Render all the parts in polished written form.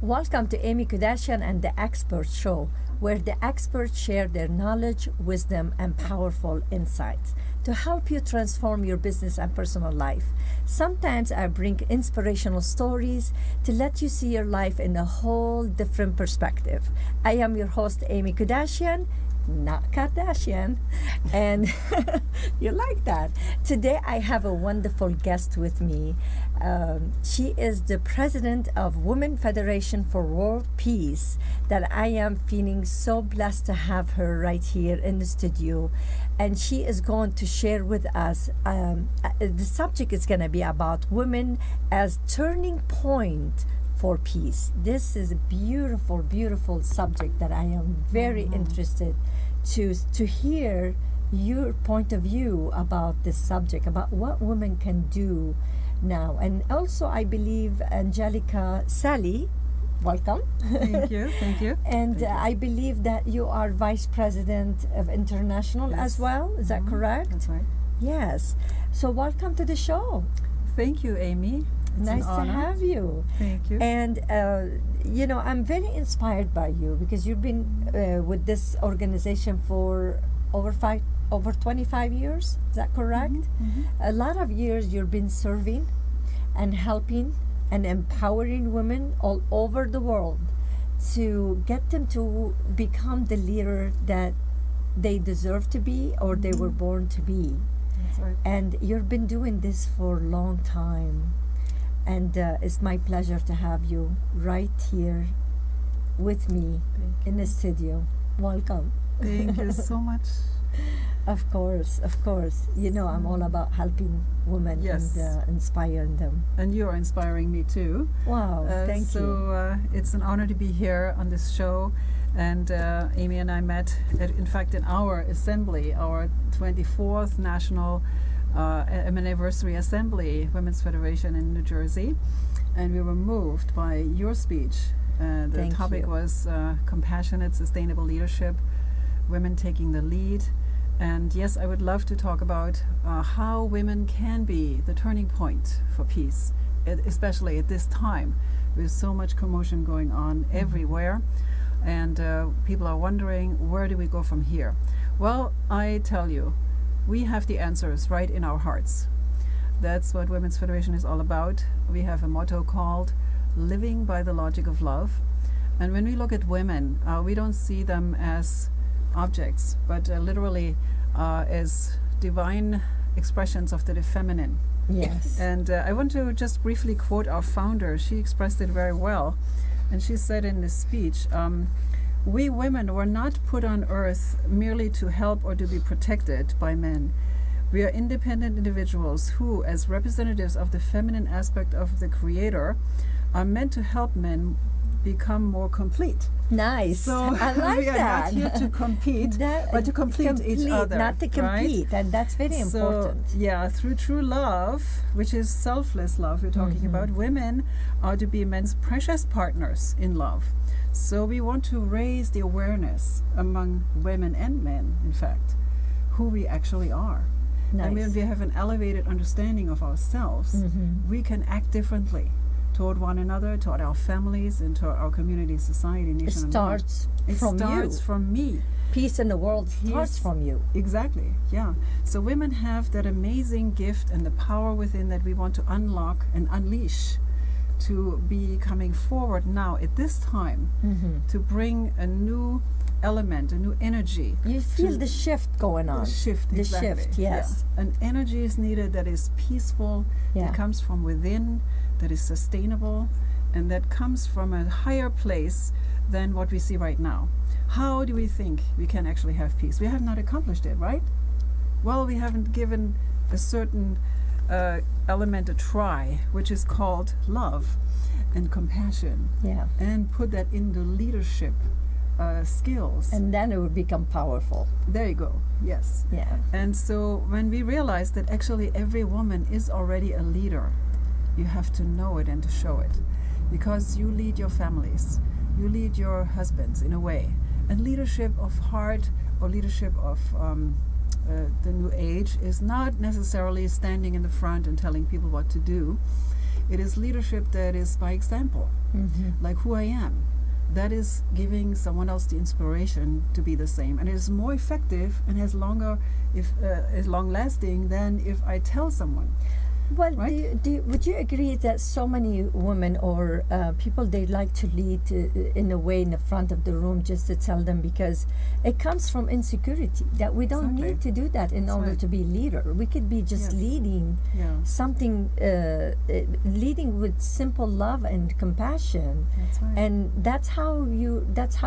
Welcome to Aimmee Kodachian and the Expert Show, where the experts share their knowledge, wisdom, and powerful insights to help you transform your business and personal life. Sometimes I bring inspirational stories to let you see your life in a whole different perspective. I am your host, Aimmee Kodachian, not Kardashian, and you like that. Today I have a wonderful guest with me. She is the president of Women Federation for World Peace, that I am feeling so blessed to have her right here in the studio, and she is going to share with us, the subject is going to be about women as turning point for peace. This is a beautiful, beautiful subject that I am very interested to hear your point of view about this subject, about what women can do now. And also, I believe Angelica Selle, welcome. Thank you, thank you. And I believe that you are Vice President of International as well. Is that correct? That's right. Yes. So welcome to the show. Thank you, Aimmee. It's nice an to honor. have you. Thank you. And you know, I'm very inspired by you because you've been with this organization for over 25 years. Is that correct? A lot of years you've been serving and helping and empowering women all over the world to get them to become the leader that they deserve to be or they were born to be. That's right. And you've been doing this for a long time. And it's my pleasure to have you right here with me in the studio. Welcome. Thank you so much. Of course, of course. You know, I'm all about helping women Yes. and inspiring them. And you are inspiring me too. Wow, thank you. So it's an honor to be here on this show. And Aimmee and I met, in fact, in our assembly, our 24th National Anniversary Assembly, Women's Federation in New Jersey. And we were moved by your speech. The Thank topic you. was compassionate, sustainable leadership, women taking the lead. And yes, I would love to talk about how women can be the turning point for peace, especially at this time with so much commotion going on everywhere. And people are wondering, where do we go from here? Well, I tell you, we have the answers right in our hearts. That's what Women's Federation is all about. We have a motto called Living by the Logic of Love. And when we look at women, we don't see them as objects, but literally as divine expressions of the feminine. Yes. And I want to just briefly quote our founder. She expressed it very well. And she said in this speech, we women were not put on earth merely to help or to be protected by men. We are independent individuals who, as representatives of the feminine aspect of the Creator, are meant to help men become more complete. Nice. So I like we are that. not here to compete, but to complete each other. Not to compete, right? and that's very important. Yeah, through true love, which is selfless love we're talking about, women are to be men's precious partners in love. So we want to raise the awareness among women and men, in fact, who we actually are. Nice. And when we have an elevated understanding of ourselves, we can act differently toward one another, toward our families, and toward our community, society, nation. It and starts world. from It starts you. from me. Peace in the world starts from you. Exactly, yeah. So women have that amazing gift and the power within that we want to unlock and unleash to be coming forward now at this time to bring a new element, a new energy. You feel the shift going on. The shift, The exactly. shift, yes. Yeah. An energy is needed that is peaceful, that comes from within, that is sustainable, and that comes from a higher place than what we see right now. How do we think we can actually have peace? We have not accomplished it, right? Well, we haven't given a certain element a try, which is called love and compassion. Yeah. And put that in the leadership skills. And then it would become powerful. There you go, yes. Yeah. And so when we realize that actually every woman is already a leader, you have to know it and to show it. Because you lead your families, you lead your husbands in a way. And leadership of heart or leadership of the new age is not necessarily standing in the front and telling people what to do, It is leadership that is by example, like who I am. That is giving someone else the inspiration to be the same, and it is more effective and has longer, is long lasting than if I tell someone. Well, Right? would you agree that so many women or people, they like to lead in a way in the front of the room just to tell them, because it comes from insecurity that we don't Exactly. need to do that in That's order right. to be leader. We could be just Yes. leading Yeah, something, leading with simple love and compassion, that's right. and that's how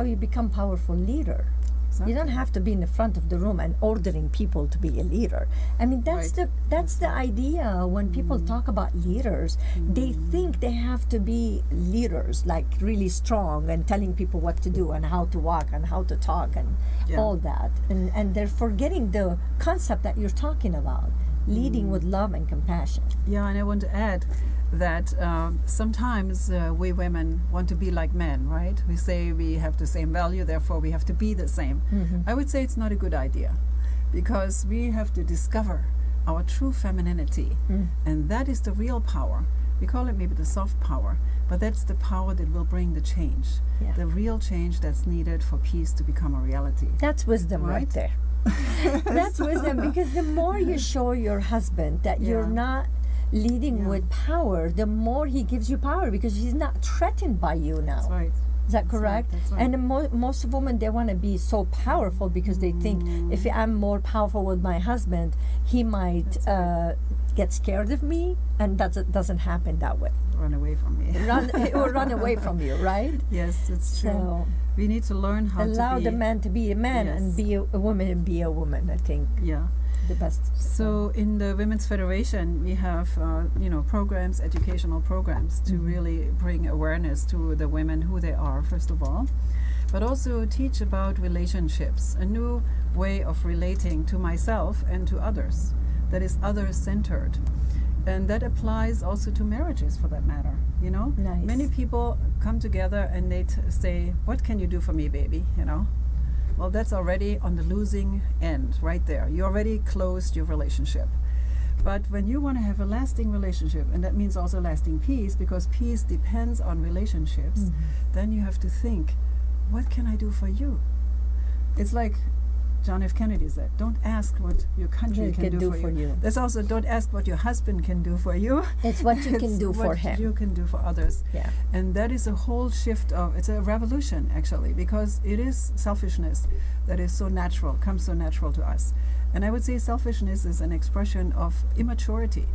you become powerful leader. Exactly. You don't have to be in the front of the room and ordering people to be a leader. I mean, that's Right. that's the idea. When people talk about leaders, they think they have to be leaders, like really strong and telling people what to do and how to walk and how to talk and Yeah. all that. And they're forgetting the concept that you're talking about, leading with love and compassion. Yeah, and I want to add that sometimes we women want to be like men, right? We say we have the same value, therefore we have to be the same. I would say it's not a good idea, because we have to discover our true femininity, and that is the real power. We call it maybe the soft power, but that's the power that will bring the change, Yeah. the real change that's needed for peace to become a reality. That's wisdom right Right? there. That's wisdom, because the more you show your husband that you're Yeah. not leading Yeah. with power, the more he gives you power, because he's not threatened by you now. That's right. Is that That's right, correct? that's right. And most women, they want to be so powerful because they think if I'm more powerful with my husband, he might That's get scared of me, and that doesn't happen that way. Run away from me. It will run away from you, right? Yes, it's true. So We need to learn how allow to be. the man to be a man and Yes. be a woman and be a woman. I think Yeah. the best. So in the Women's Federation, we have programs, educational programs, to really bring awareness to the women who they are, first of all, but also teach about relationships, a new way of relating to myself and to others that is others-centered. And that applies also to marriages, for that matter. Nice. Many people come together and they say, "What can you do for me, baby?" Well, that's already on the losing end right there. You already closed your relationship. But when you want to have a lasting relationship, and that means also lasting peace, because peace depends on relationships, then you have to think, what can I do for you? It's like John F. Kennedy said, don't ask what your country They can do for you. That's also, don't ask what your husband can do for you. It's what you can It's do for what him. you can do for others. Yeah. And that is a whole shift it's a revolution, actually, because it is selfishness that is so natural, comes so natural to us. And I would say selfishness is an expression of immaturity.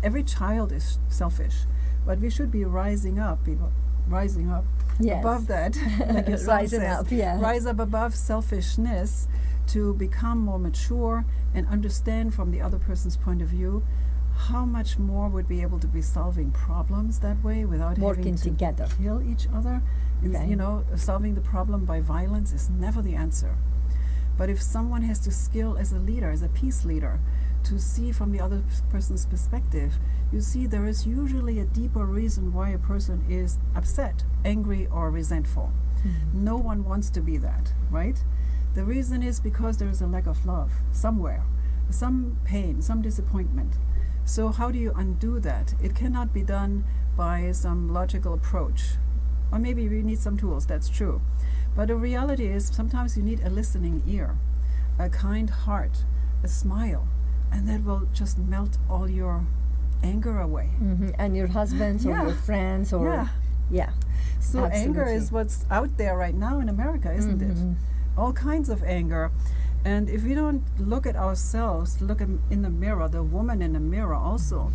Every child is selfish, but we should be rising up Yes. above that, like your song Rising says. up, yeah. Rise up above selfishness to become more mature and understand from the other person's point of view. How much more would be able to be solving problems that way without Working having to together. kill each other? Okay. Solving the problem by violence is never the answer. But if someone has the skill as a leader, as a peace leader, to see from the other person's perspective, you see there is usually a deeper reason why a person is upset, angry, or resentful. No one wants to be that, right? The reason is because there is a lack of love somewhere, some pain, some disappointment. So how do you undo that? It cannot be done by some logical approach. Or maybe we need some tools, that's true. But the reality is sometimes you need a listening ear, a kind heart, a smile, and that will just melt all your anger away. And your husbands or Yeah. your friends or Yeah. yeah. So anger Absolutely. is what's out there right now in America, isn't it? All kinds of anger. And if we don't look at ourselves, look in the mirror, the woman in the mirror also,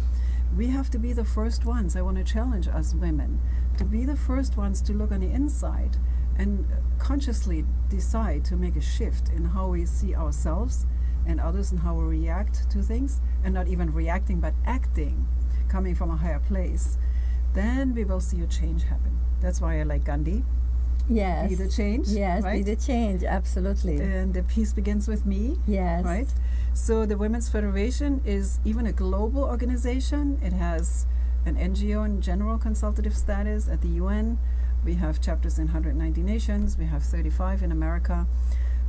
we have to be the first ones. I want to challenge us women to be the first ones to look on the inside and consciously decide to make a shift in how we see ourselves and others and how we react to things, and not even reacting but acting, coming from a higher place. Then we will see a change happen. That's why I like Gandhi. Yes. Be the change. Yes, right? be the change, absolutely. And the peace begins with me. Yes. Right? So the Women's Federation is even a global organization. It has an NGO and general consultative status at the UN. We have chapters in 190 nations. We have 35 in America.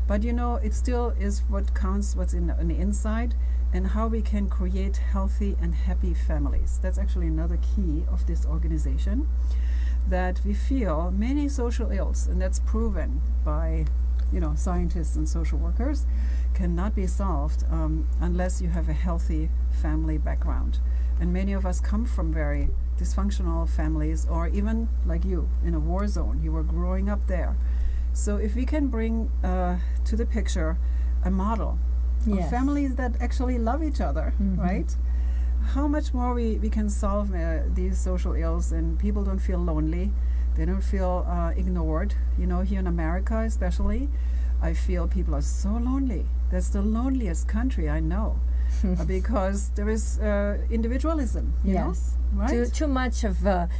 But you know, it still is what counts, what's on the inside, and how we can create healthy and happy families. That's actually another key of this organization, that we feel many social ills, and that's proven by, you know, scientists and social workers, cannot be solved unless you have a healthy family background. And many of us come from very dysfunctional families, or even like you, in a war zone. You were growing up there. So if we can bring to the picture a model of families that actually love each other, right? How much more we can solve these social ills, and people don't feel lonely. They don't feel ignored. You know, here in America especially, I feel people are so lonely. That's the loneliest country I know. Because there is individualism, you know, right? Too much of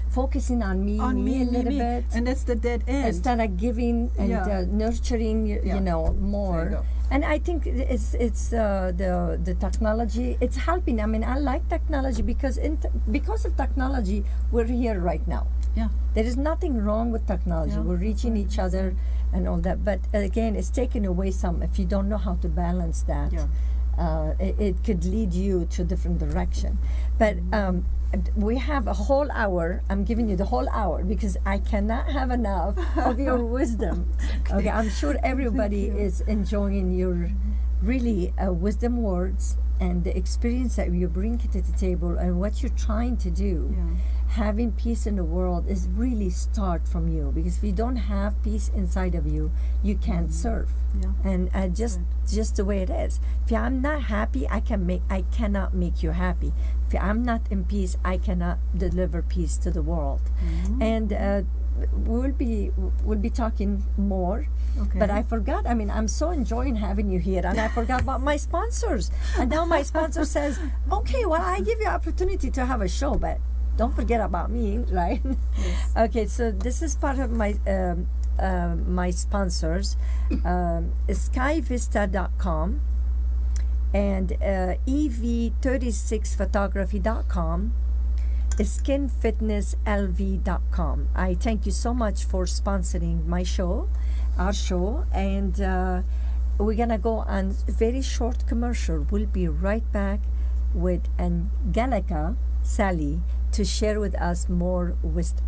focusing on me a little bit. And that's the dead end. Instead of giving and nurturing, you know, more. And I think it's the technology. It's helping. I mean, I like technology because because of technology, we're here right now. Yeah. There is nothing wrong with technology. Yeah, we're reaching each other and all that. But again, it's taking away some. If you don't know how to balance that. Yeah. It could lead you to a different direction. But we have a whole hour. I'm giving you the whole hour because I cannot have enough of your wisdom. Okay, I'm sure everybody is enjoying your really wisdom words and the experience that you bring to the table and what you're trying to do. Yeah. Having peace in the world is really start from you, because if you don't have peace inside of you, you can't serve. Yeah. And just the way it is. If I'm not happy, I cannot make you happy. If I'm not in peace, I cannot deliver peace to the world. And we'll be talking more. Okay. But I forgot. I mean, I'm so enjoying having you here, and I forgot about my sponsors. And now my sponsor says, "Okay, well, I give you opportunity to have a show, but don't forget about me, right?" Yes. Okay, so this is part of my my sponsors, skyvista.com and ev36photography.com, skinfitnesslv.com. I thank you so much for sponsoring my show, our show, and we're gonna go on a very short commercial. We'll be right back with Angelica Selle to share with us more wisdom.